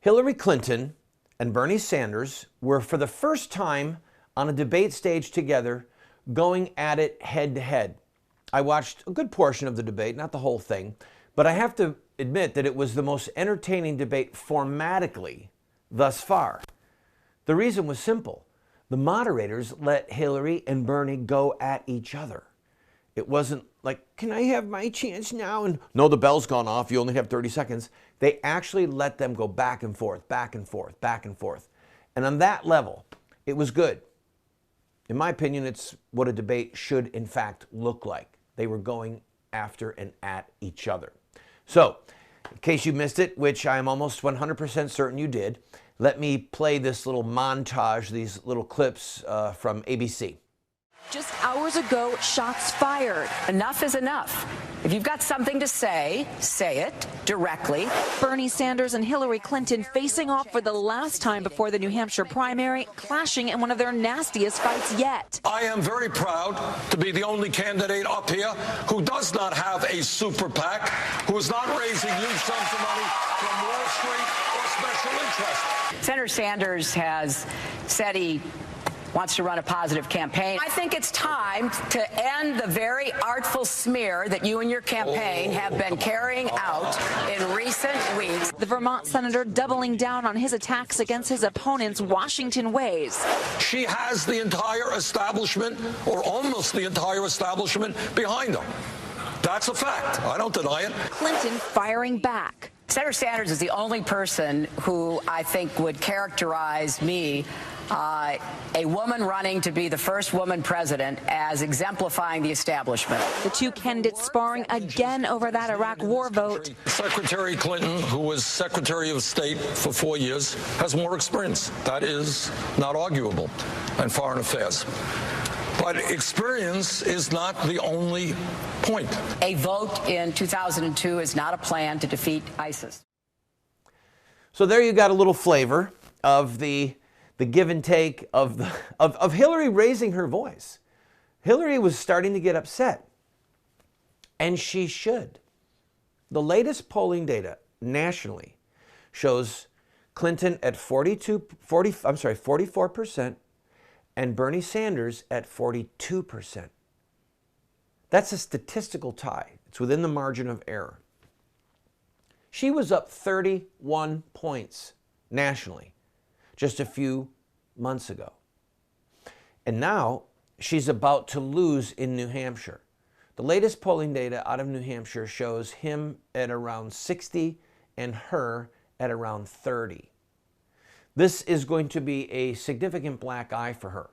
Hillary Clinton and Bernie Sanders were for the first time on a debate stage together going at it head to head. I watched a good portion of the debate, not the whole thing, but I have to admit that it was the most entertaining debate formatically thus far. The reason was simple. The moderators let Hillary and Bernie go at each other. It wasn't like, can I have my chance now? And no, the bell's gone off. You only have 30 seconds. They actually let them go back and forth, back and forth, back and forth. And on that level, it was good. In my opinion, it's what a debate should in fact look like. They were going after and at each other. So, in case you missed it, which I'm almost 100% certain you did, let me play this little montage, these little clips from ABC. Just hours ago, shots fired. Enough is enough. If you've got something to say, say it directly. Bernie Sanders and Hillary Clinton facing off for the last time before the New Hampshire primary, clashing in one of their nastiest fights yet. I am very proud to be the only candidate up here who does not have a super PAC, who is not raising huge sums of money from Wall Street or special interests. Senator Sanders has said he wants to run a positive campaign. I think it's time to end the very artful smear that you and your campaign have been carrying out in recent weeks. The Vermont senator doubling down on his attacks against his opponent's Washington ways. She has the entire establishment, or almost the entire establishment, behind her. That's a fact. I don't deny it. Clinton firing back. Senator Sanders is the only person who I think would characterize me, a woman running to be the first woman president, as exemplifying the establishment. The two candidates sparring again over that Iraq war vote. Secretary Clinton, who was Secretary of State for 4 years, has more experience. That is not arguable in foreign affairs. But experience is not the only point. A vote in 2002 is not a plan to defeat ISIS. So there you got a little flavor of the give and take of Hillary raising her voice. Hillary was starting to get upset, and she should. The latest polling data nationally shows Clinton at 44%, and Bernie Sanders at 42%. That's a statistical tie. It's within the margin of error. She was up 31 points nationally just a few months ago. And now she's about to lose in New Hampshire. The latest polling data out of New Hampshire shows him at around 60 and her at around 30. This is going to be a significant black eye for her.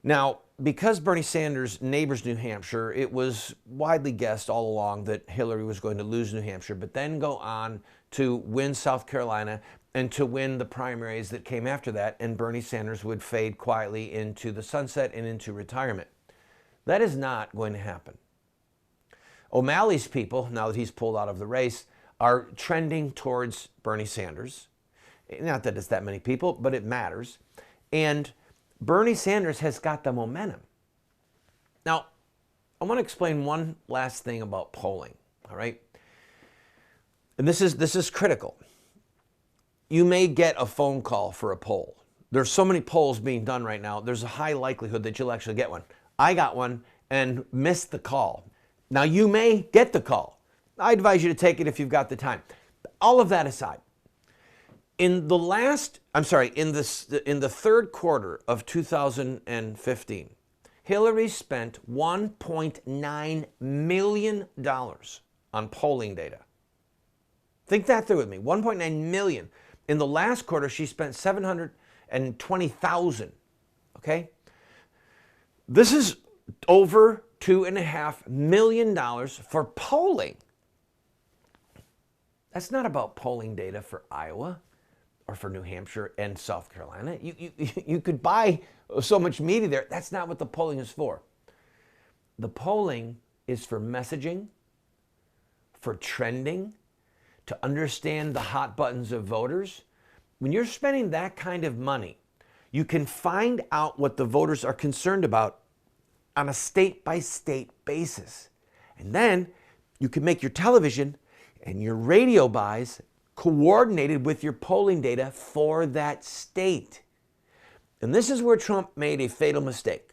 Now, because Bernie Sanders neighbors New Hampshire, it was widely guessed all along that Hillary was going to lose New Hampshire, but then go on to win South Carolina and to win the primaries that came after that, and Bernie Sanders would fade quietly into the sunset and into retirement. That is not going to happen. O'Malley's people, now that he's pulled out of the race, are trending towards Bernie Sanders. Not that it's that many people, but it matters. And Bernie Sanders has got the momentum. Now, I want to explain one last thing about polling, all right? And this is critical. You may get a phone call for a poll. There's so many polls being done right now, there's a high likelihood that you'll actually get one. I got one and missed the call. Now, you may get the call. I advise you to take it if you've got the time. All of that aside, in the third quarter of 2015, Hillary spent $1.9 million on polling data. Think that through with me, $1.9 million. In the last quarter, she spent $720,000, okay? This is over $2.5 million for polling. That's not about polling data for Iowa or for New Hampshire and South Carolina. You could buy so much media there. That's not what the polling is for. The polling is for messaging, for trending, to understand the hot buttons of voters. When you're spending that kind of money, you can find out what the voters are concerned about on a state-by-state basis. And then you can make your television and your radio buys coordinated with your polling data for that state. And this is where Trump made a fatal mistake.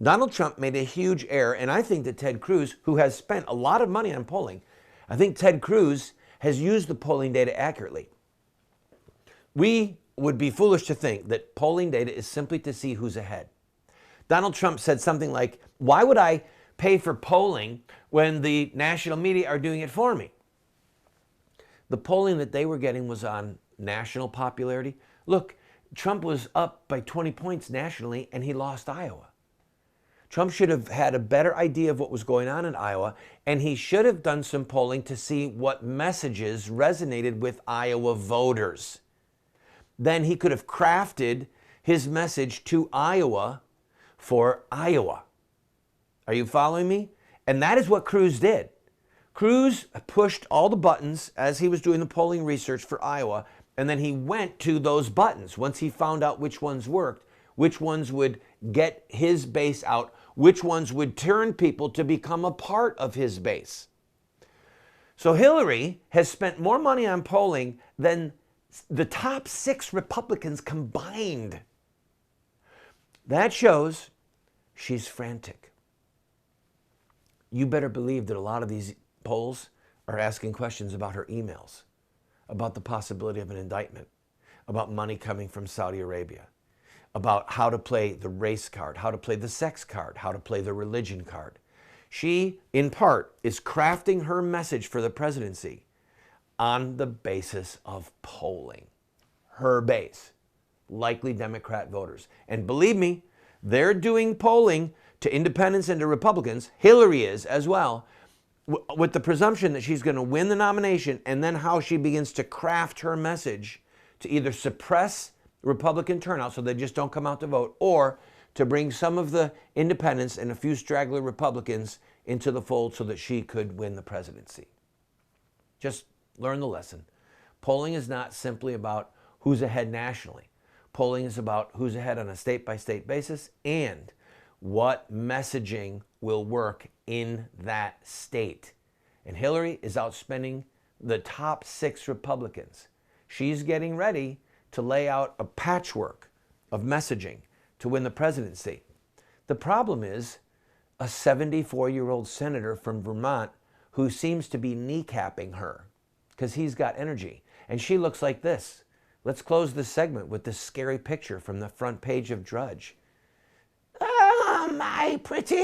Donald Trump made a huge error, and I think that Ted Cruz, who has spent a lot of money on polling, I think Ted Cruz has used the polling data accurately. We would be foolish to think that polling data is simply to see who's ahead. Donald Trump said something like, why would I pay for polling when the national media are doing it for me? The polling that they were getting was on national popularity. Look, Trump was up by 20 points nationally and he lost Iowa. Trump should have had a better idea of what was going on in Iowa, and he should have done some polling to see what messages resonated with Iowa voters. Then he could have crafted his message to Iowa for Iowa. Are you following me? And that is what Cruz did. Cruz pushed all the buttons as he was doing the polling research for Iowa, and then he went to those buttons once he found out which ones worked, which ones would get his base out, which ones would turn people to become a part of his base. So Hillary has spent more money on polling than the top 6 Republicans combined. That shows she's frantic. You better believe that a lot of these polls are asking questions about her emails, about the possibility of an indictment, about money coming from Saudi Arabia, about how to play the race card, how to play the sex card, how to play the religion card. She, in part, is crafting her message for the presidency on the basis of polling. Her base, likely Democrat voters. And believe me, they're doing polling to independents and to Republicans. Hillary is as well, with the presumption that she's going to win the nomination, and then how she begins to craft her message to either suppress Republican turnout so they just don't come out to vote, or to bring some of the independents and a few straggler Republicans into the fold so that she could win the presidency. Just learn the lesson. Polling is not simply about who's ahead nationally. Polling is about who's ahead on a state-by-state basis and what messaging will work in that state. And Hillary is outspending the top 6 Republicans. She's getting ready to lay out a patchwork of messaging to win the presidency. The problem is a 74-year-old senator from Vermont who seems to be kneecapping her because he's got energy. And she looks like this. Let's close this segment with this scary picture from the front page of Drudge. Oh, my pretty.